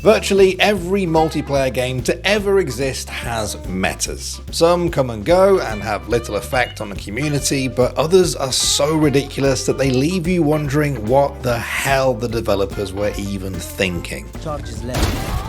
Virtually every multiplayer game to ever exist has metas. Some come and go and have little effect on the community, but others are so ridiculous that they leave you wondering what the hell the developers were even thinking. Charges left.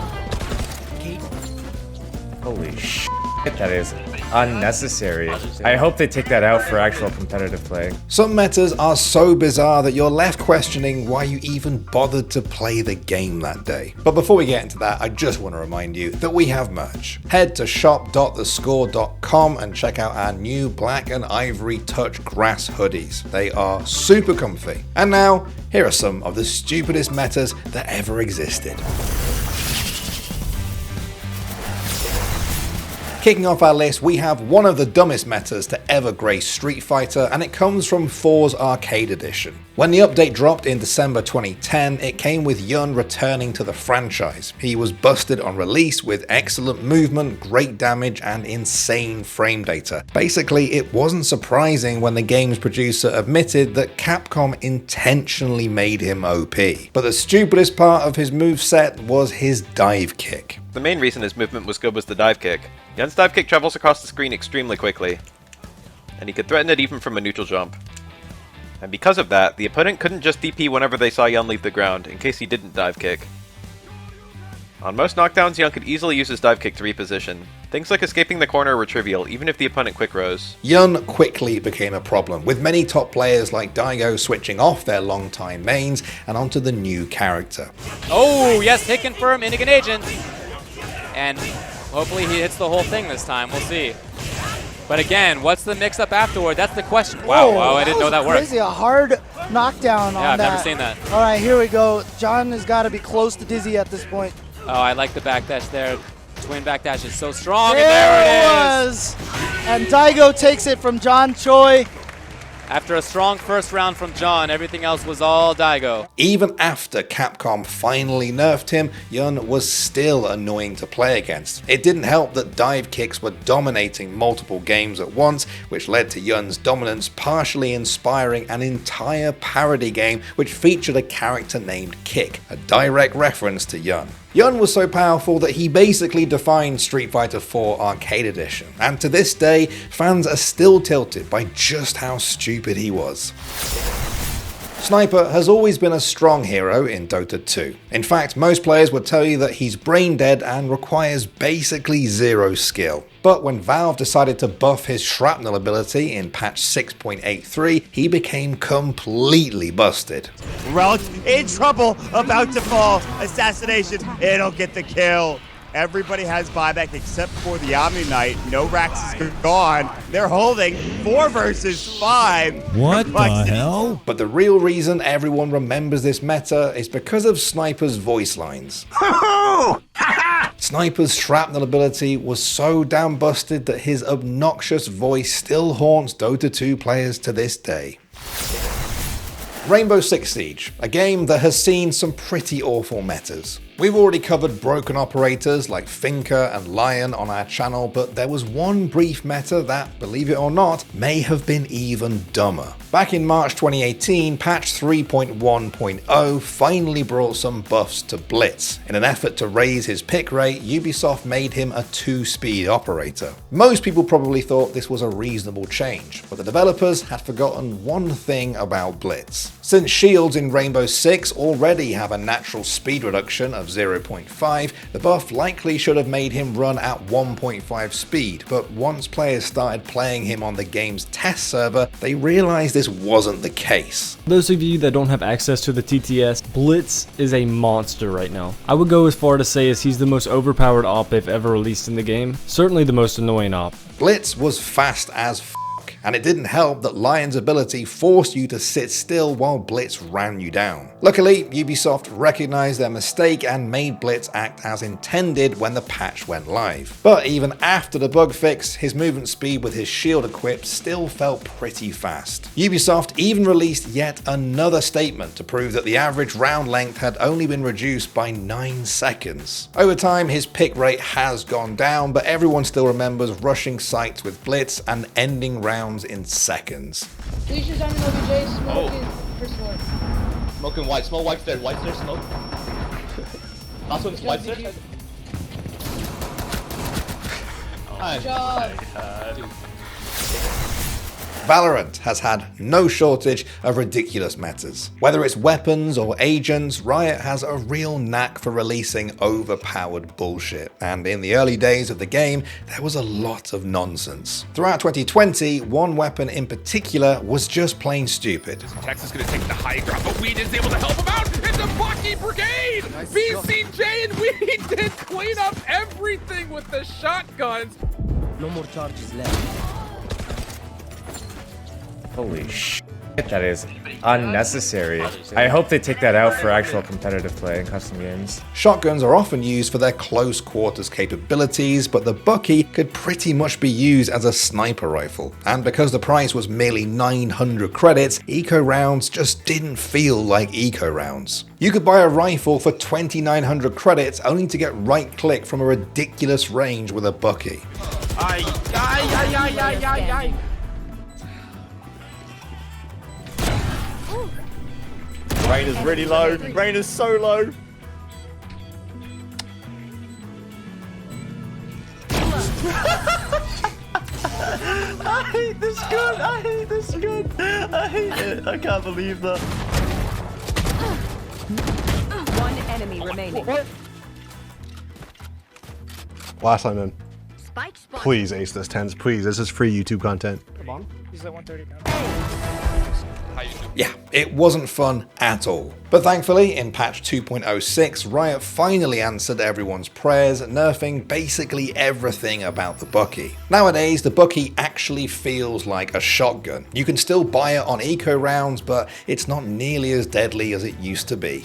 Holy shit, that is unnecessary. I hope they take that out for actual competitive play. Some metas are so bizarre that you're left questioning why you even bothered to play the game that day. But before we get into that, I just want to remind you that we have merch. Head to shop.thescore.com and check out our new black and ivory touch grass hoodies. They are super comfy. And now, here are some of the stupidest metas that ever existed. Kicking off our list, we have one of the dumbest metas to ever grace Street Fighter, and it comes from 4's Arcade Edition. When the update dropped in December 2010, it came with Yun returning to the franchise. He was busted on release with excellent movement, great damage, and insane frame data. Basically, it wasn't surprising when the game's producer admitted that Capcom intentionally made him OP. But the stupidest part of his moveset was his dive kick. The main reason his movement was good was the dive kick. Yun's dive kick travels across the screen extremely quickly, and he could threaten it even from a neutral jump. And because of that, the opponent couldn't just DP whenever they saw Yun leave the ground, in case he didn't dive kick. On most knockdowns, Yun could easily use his dive kick to reposition. Things like escaping the corner were trivial, even if the opponent quick rose. Yun quickly became a problem, with many top players like Daigo switching off their long-time mains and onto the new character. Oh, yes, hit confirm, Indigan Agent. And hopefully he hits the whole thing this time, we'll see. But again, what's the mix-up afterward? That's the question. Wow, wow, I didn't know that worked. Crazy, a hard knockdown on that. Yeah, I've never seen that. All right, here we go. John has got to be close to Dizzy at this point. Oh, I like the backdash there. Twin backdash is so strong, There and there it it is! was. And Daigo takes it from John Choi. After a strong first round from John, everything else was all Daigo. Even after Capcom finally nerfed him, Yun was still annoying to play against. It didn't help that dive kicks were dominating multiple games at once, which led to Yun's dominance partially inspiring an entire parody game which featured a character named Kick, a direct reference to Yun. Yun was so powerful that he basically defined Street Fighter 4 Arcade Edition, and to this day, fans are still tilted by just how stupid he was. Sniper has always been a strong hero in Dota 2. In fact, most players would tell you that he's brain dead and requires basically zero skill. But when Valve decided to buff his shrapnel ability in patch 6.83, he became completely busted. Relic in trouble, about to fall. Assassination, it'll get the kill. Everybody has buyback except for the Omni Knight. No Rax is gone. They're holding 4 versus 5. What the hell? But the real reason everyone remembers this meta is because of Sniper's voice lines. Sniper's shrapnel ability was so damn busted that his obnoxious voice still haunts Dota 2 players to this day. Rainbow Six Siege, a game that has seen some pretty awful metas. We've already covered broken operators like Finker and Lion on our channel, but there was one brief meta that, believe it or not, may have been even dumber. Back in March 2018, patch 3.1.0 finally brought some buffs to Blitz. In an effort to raise his pick rate, Ubisoft made him a 2-speed operator. Most people probably thought this was a reasonable change, but the developers had forgotten one thing about Blitz. Since shields in Rainbow Six already have a natural speed reduction of 0.5, the buff likely should have made him run at 1.5 speed, but once players started playing him on the game's test server, they realized this wasn't the case. Those of you that don't have access to the TTS, Blitz is a monster right now. I would go as far to say as he's the most overpowered op they've ever released in the game, certainly the most annoying op. Blitz was fast as and it didn't help that Lion's ability forced you to sit still while Blitz ran you down. Luckily, Ubisoft recognized their mistake and made Blitz act as intended when the patch went live. But even after the bug fix, his movement speed with his shield equipped still felt pretty fast. Ubisoft even released yet another statement to prove that the average round length had only been reduced by 9 seconds. Over time, his pick rate has gone down, but everyone still remembers rushing sites with Blitz and ending rounds in seconds. Leashes on an OBJ, smoking, first floor. Smoking white, small white's dead, white's there, smoke. Last one's white set. Valorant has had no shortage of ridiculous metas. Whether it's weapons or agents, Riot has a real knack for releasing overpowered bullshit, and in the early days of the game, there was a lot of nonsense. Throughout 2020, one weapon in particular was just plain stupid. Texas gonna take the high ground, but Weed is able to help him out. It's a Bucky brigade! BCJ and Weed did clean up everything with the shotguns. No more charges left. Holy sh! That is unnecessary. I hope they take that out for actual competitive play in custom games. Shotguns are often used for their close quarters capabilities, but the Bucky could pretty much be used as a sniper rifle. And because the price was merely 900 credits, eco rounds just didn't feel like eco rounds. You could buy a rifle for 2,900 credits only to get right click from a ridiculous range with a Bucky. Rain is really low. Rain is so low. I hate this gun. I hate this gun. I hate it. I can't believe that. One enemy remaining. Last time in. Please ace this, Tens. Please, this is free YouTube content. Come on. He's at 130 now. Yeah, it wasn't fun at all. But thankfully, in patch 2.06, Riot finally answered everyone's prayers, nerfing basically everything about the Bucky. Nowadays, the Bucky actually feels like a shotgun. You can still buy it on eco rounds, but it's not nearly as deadly as it used to be.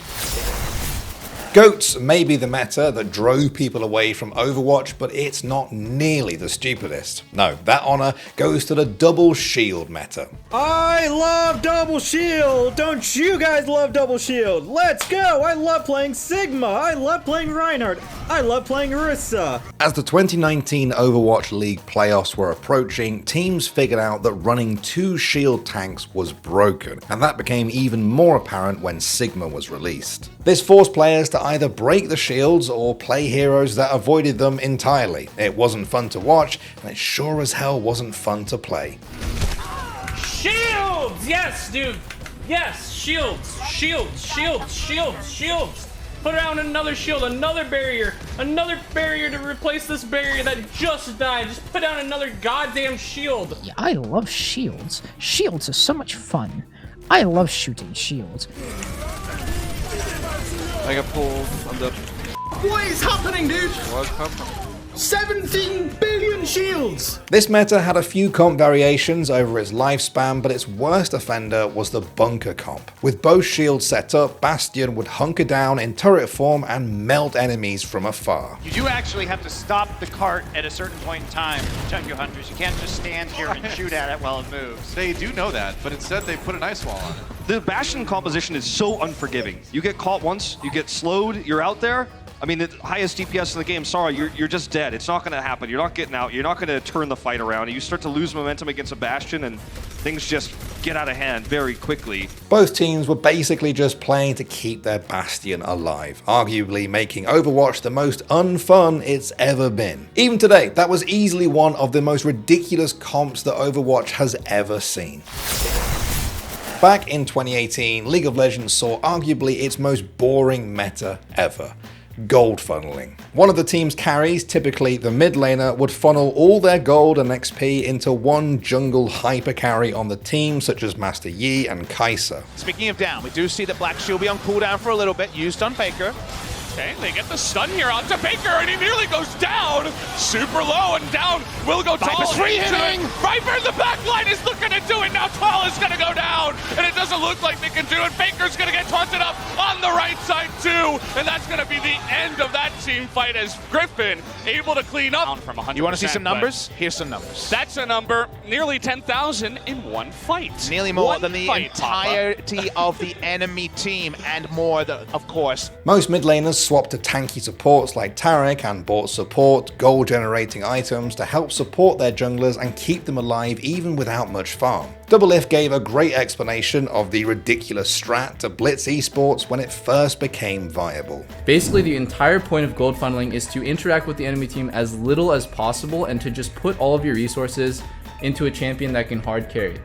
Goats may be the meta that drove people away from Overwatch, but it's not nearly the stupidest. No, that honor goes to the double shield meta. I love double shield! Don't you guys love double shield? Let's go! I love playing Sigma! I love playing Reinhardt! I love playing Orisa! As the 2019 Overwatch League playoffs were approaching, teams figured out that running 2 shield tanks was broken, and that became even more apparent when Sigma was released. This forced players to either break the shields or play heroes that avoided them entirely. It wasn't fun to watch, and it sure as hell wasn't fun to play. Shields! Yes, dude! Yes! Shields! Shields! Shields! Shields! Shields! Put down another shield, another barrier to replace this barrier that just died. Just put down another goddamn shield. Yeah, I love shields. Shields are so much fun. I love shooting shields. I got pulled on the... What is happening, dude? 17 billion shields! This meta had a few comp variations over its lifespan, but its worst offender was the bunker comp. With both shields set up, Bastion would hunker down in turret form and melt enemies from afar. You do actually have to stop the cart at a certain point in time, Jungle Hunters. You can't just stand here and shoot at it while it moves. They do know that, but instead they put an ice wall on it. The Bastion composition is so unforgiving. You get caught once, you get slowed, you're out there. I mean, the highest DPS in the game, sorry, you're just dead. It's not going to happen. You're not getting out. You're not going to turn the fight around. You start to lose momentum against a Bastion, and things just get out of hand very quickly. Both teams were basically just playing to keep their Bastion alive, arguably making Overwatch the most unfun it's ever been. Even today, that was easily one of the most ridiculous comps that Overwatch has ever seen. Back in 2018, League of Legends saw arguably its most boring meta ever. Gold funneling. One of the team's carries, typically the mid laner, would funnel all their gold and XP into one jungle hyper carry on the team, such as Master Yi and Kai'Sa. Speaking of down, we do see that Black Shield be on cooldown for a little bit, used on Faker. Okay, they get the stun here onto Baker, and he nearly goes down. Super low and down. Will go tall. Viper's free hitting. Viper in the back line is looking to do it now. Tall is going to go down, and it doesn't look like they can do it. Baker's going to get taunted up on the right side too, and that's going to be the end of that team fight as Griffin able to clean up from 100%. You want to see some numbers? Here's some numbers. That's a number, nearly 10,000 in one fight. Nearly more than the entirety of the enemy team, and more, of course. Most mid laners swapped to tanky supports like Taric and bought support, gold generating items to help support their junglers and keep them alive even without much farm. Doublelift gave a great explanation of the ridiculous strat to Blitz esports when it first became viable. Basically, the entire point of gold funneling is to interact with the enemy team as little as possible and to just put all of your resources into a champion that can hard carry.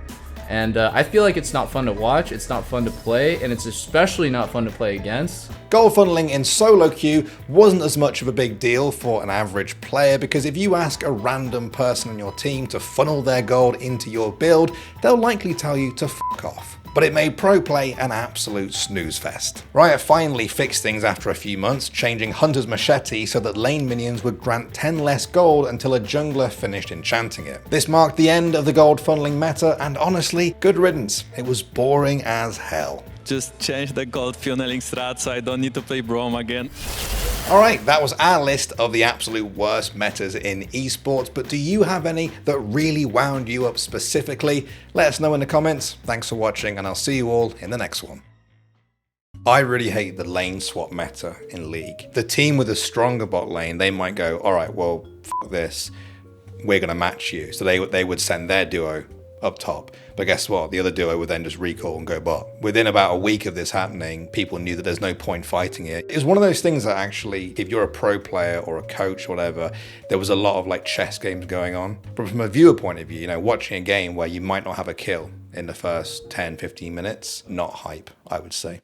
And I feel like it's not fun to watch, it's not fun to play, and it's especially not fun to play against. Gold funneling in solo queue wasn't as much of a big deal for an average player, because if you ask a random person on your team to funnel their gold into your build, they'll likely tell you to fuck off. But it made pro play an absolute snooze fest. Riot finally fixed things after a few months, changing Hunter's Machete so that lane minions would grant 10 less gold until a jungler finished enchanting it. This marked the end of the gold funneling meta, and honestly, good riddance. It was boring as hell. Just change the gold funneling strat so I don't need to play Braum again. Alright, that was our list of the absolute worst metas in esports, but do you have any that really wound you up specifically? Let us know in the comments. Thanks for watching, and I'll see you all in the next one. I really hate the lane swap meta in League. The team with a stronger bot lane, they might go, alright, well, f this, we're gonna match you. So they would send their duo up top. But guess what? The other duo would then just recall and go bot. Within about a week of this happening, people knew that there's no point fighting it. It was one of those things that actually, if you're a pro player or a coach or whatever, there was a lot of like chess games going on. But from a viewer point of view, you know, watching a game where you might not have a kill in the first 10, 15 minutes, not hype, I would say.